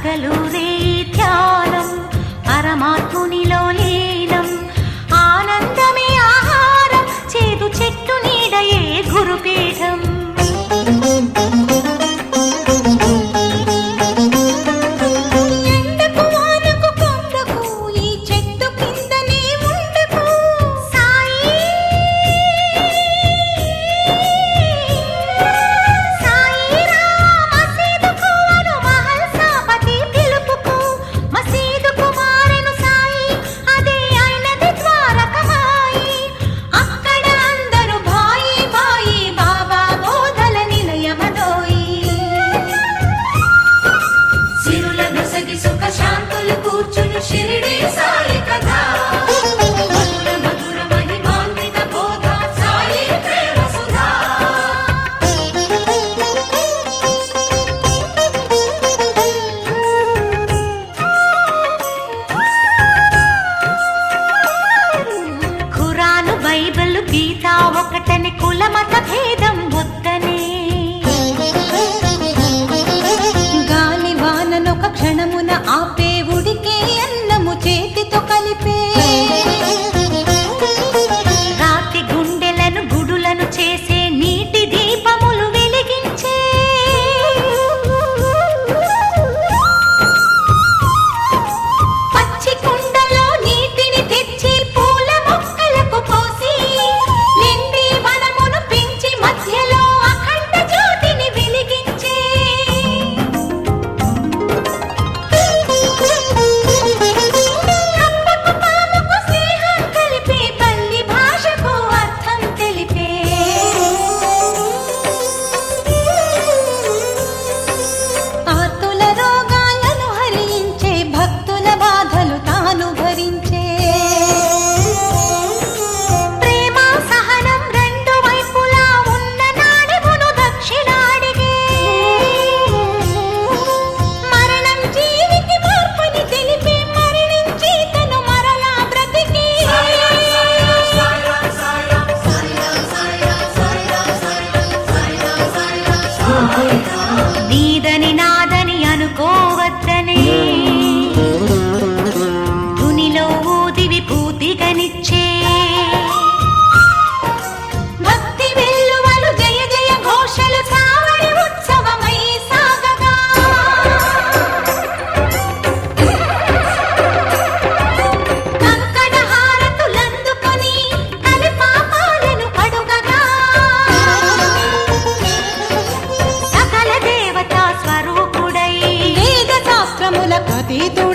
పగలూరే ధ్యానం పరమాత్మునిలో లీనం ఆనందమే ఆహారం చేదు చెట్టు నీడయే గురుపీఠం గీతా ఒకటని కులమత భేదం వద్దనే గాలి వాననొక క్షణమున ఆపే ఉడికే అన్నము చేతితో కలిపే రాతి గుండెలను గుడులను చేసే నీటి దీపములు వెలిగించే పచ్చి కుండలో నీటిని తెచ్చి పూల మొక్కలకు పోసి నీదని నాదని అనుకోవద్దనే ధునిలో ఊదివి పూతిగనిచ్చే భక్తి వెల్లువలు జయ జయ ఘోషలు సావడి ఉత్సవమై సాగగా కంకణ హారతులందుకొని కలి పాపాలను కడుగగా స్వరూపుడై వేద శాస్త్రముల అతీతుడై